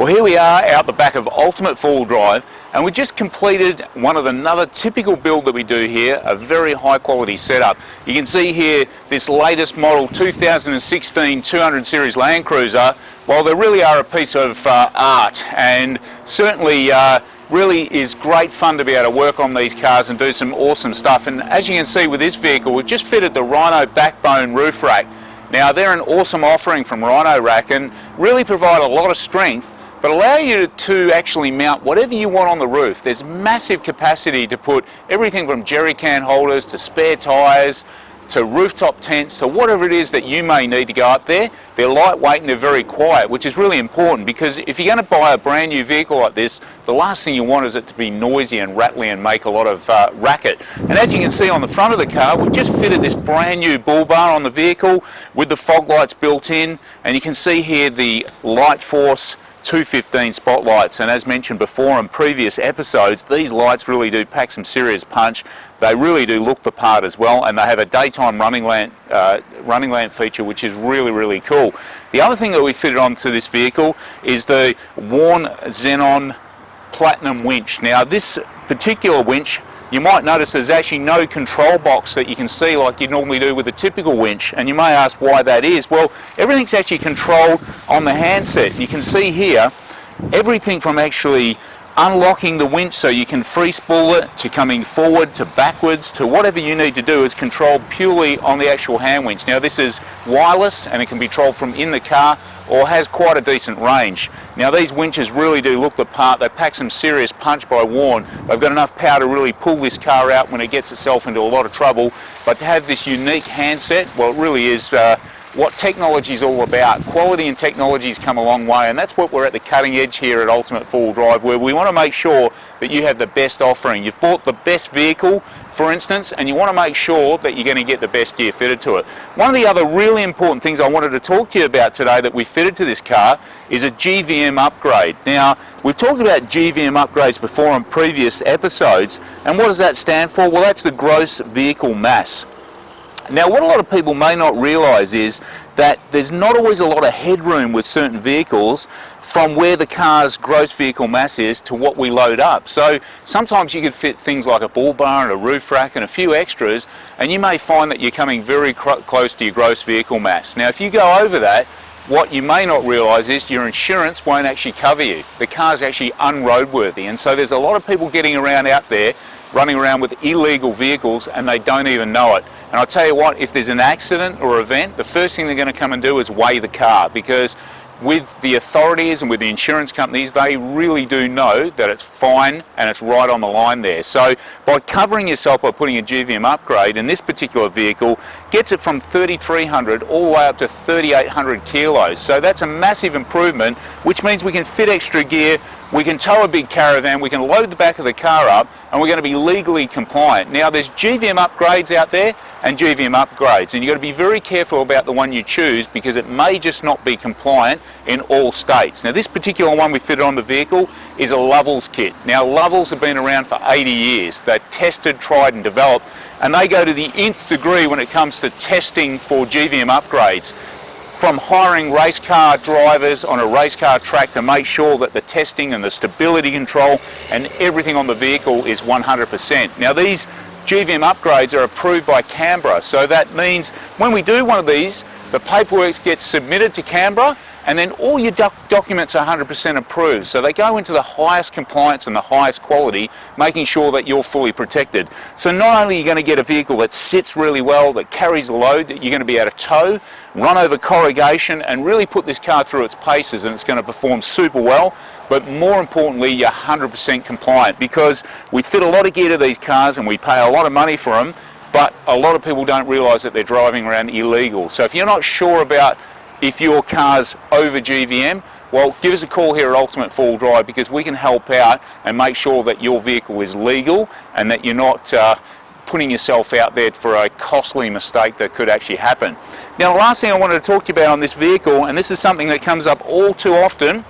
Well, here we are out the back of Ultimate 4-wheel drive, and we just completed another typical build that we do here, a very high quality setup. You can see here this latest model 2016 200 series Land Cruiser. Well, they really are a piece of art, and certainly really is great fun to be able to work on these cars and do some awesome stuff. And as you can see with this vehicle, we've just fitted the Rhino Backbone Roof rack. Now, they're an awesome offering from Rhino Rack and really provide a lot of strength, but allow you to actually mount whatever you want on the roof. There's massive capacity to put everything from jerry can holders to spare tyres to rooftop tents to whatever it is that you may need to go up there. They're lightweight and they're very quiet, which is really important, because if you're going to buy a brand new vehicle like this, the last thing you want is it to be noisy and rattly and make a lot of racket. And as you can see on the front of the car, we've just fitted this brand new Bullbar on the vehicle with the fog lights built in, and you can see here the Lightforce 215 spotlights. And as mentioned before in previous episodes, these lights really do pack some serious punch. They really do look the part as well, and they have a daytime running lamp feature, which is really cool. The other thing that we fitted onto this vehicle is the Warn Zeon12 Platinum winch. Now, this particular winch, you might notice there's actually no control box that you can see like you normally do with a typical winch, and you may ask why that is. Well, everything's actually controlled on the handset. You can see here everything from actually unlocking the winch so you can free spool it, to coming forward, to backwards, to whatever you need to do is controlled purely on the actual hand winch. Now, this is wireless and it can be controlled from in the car, or has quite a decent range. Now, these winches really do look the part. They pack some serious punch by Warn. They've got enough power to really pull this car out when it gets itself into a lot of trouble. But to have this unique handset, well, it really is what technology is all about. Quality and technology's come a long way, and that's what we're at the cutting edge here at Ultimate 4-wheel drive, where we want to make sure that you have the best offering. You've bought the best vehicle, for instance, and you want to make sure that you're going to get the best gear fitted to it. One of the other really important things I wanted to talk to you about today that we fitted to this car is a GVM upgrade. Now, we've talked about GVM upgrades before in previous episodes, and what does that stand for? Well, that's the gross vehicle mass. Now, what a lot of people may not realise is that there's not always a lot of headroom with certain vehicles from where the car's gross vehicle mass is to what we load up. So sometimes you could fit things like a Bullbar and a roof rack and a few extras, and you may find that you're coming very close to your gross vehicle mass. Now, if you go over that, what you may not realise is your insurance won't actually cover you. The car's actually unroadworthy, and so there's a lot of people getting around out there running around with illegal vehicles and they don't even know it. And I'll tell you what, if there's an accident or event, the first thing they're going to come and do is weigh the car, because with the authorities and with the insurance companies, they really do know that it's fine and it's right on the line there. So by covering yourself by putting a GVM upgrade in this particular vehicle, gets it from 3,300 all the way up to 3,800 kilos. So that's a massive improvement, which means we can fit extra gear, we can tow a big caravan, we can load the back of the car up, and we're going to be legally compliant. Now, there's GVM upgrades out there and GVM upgrades, and you've got to be very careful about the one you choose, because it may just not be compliant in all states. Now, this particular one we fitted on the vehicle is a Lovell's kit. Now, Lovell's have been around for 80 years. They're tested, tried and developed, and they go to the nth degree when it comes to testing for GVM upgrades. From hiring race car drivers on a race car track to make sure that the testing and the stability control and everything on the vehicle is 100%. Now, these GVM upgrades are approved by Canberra, so that means when we do one of these, the paperwork gets submitted to Canberra, and then all your documents are 100% approved. So they go into the highest compliance and the highest quality, making sure that you're fully protected. So not only are you going to get a vehicle that sits really well, that carries a load, that you're going to be able to tow, run over corrugation, and really put this car through its paces, and it's going to perform super well, but more importantly, you're 100% compliant, because we fit a lot of gear to these cars and we pay a lot of money for them, but a lot of people don't realise that they're driving around illegal. So if you're not sure about if your car's over GVM, well, give us a call here at Ultimate 4-wheel drive, because we can help out and make sure that your vehicle is legal and that you're not putting yourself out there for a costly mistake that could actually happen. Now, the last thing I wanted to talk to you about on this vehicle, and this is something that comes up all too often,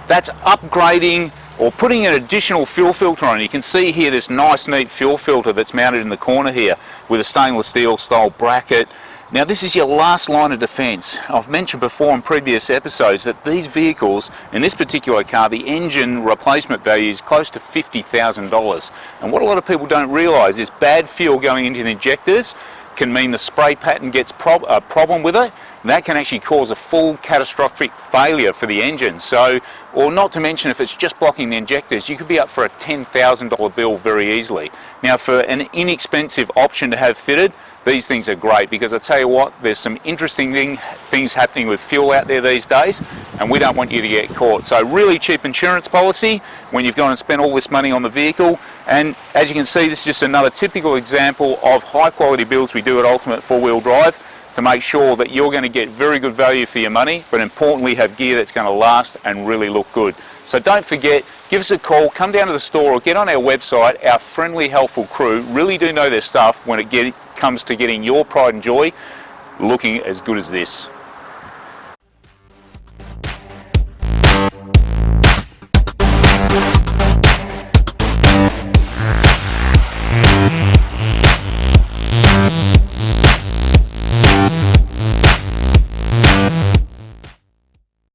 that's upgrading or putting an additional fuel filter on. You can see here this nice neat fuel filter that's mounted in the corner here with a stainless steel style bracket. Now this is your last line of defence. I've mentioned before in previous episodes that these vehicles, in this particular car, the engine replacement value is close to $50,000. And what a lot of people don't realise is bad fuel going into the injectors can mean the spray pattern gets a problem with it. That can actually cause a full catastrophic failure for the engine. So, or not to mention if it's just blocking the injectors, you could be up for a $10,000 bill very easily. Now for an inexpensive option to have fitted, these things are great, because I tell you what, there's some interesting things happening with fuel out there these days, and we don't want you to get caught. So really cheap insurance policy when you've gone and spent all this money on the vehicle. And as you can see, this is just another typical example of high quality builds we do at Ultimate 4-Wheel Drive to make sure that you're going to get very good value for your money, but importantly have gear that's going to last and really look good. So don't forget, give us a call, come down to the store or get on our website. Our friendly, helpful crew really do know their stuff when it comes to getting your pride and joy looking as good as this.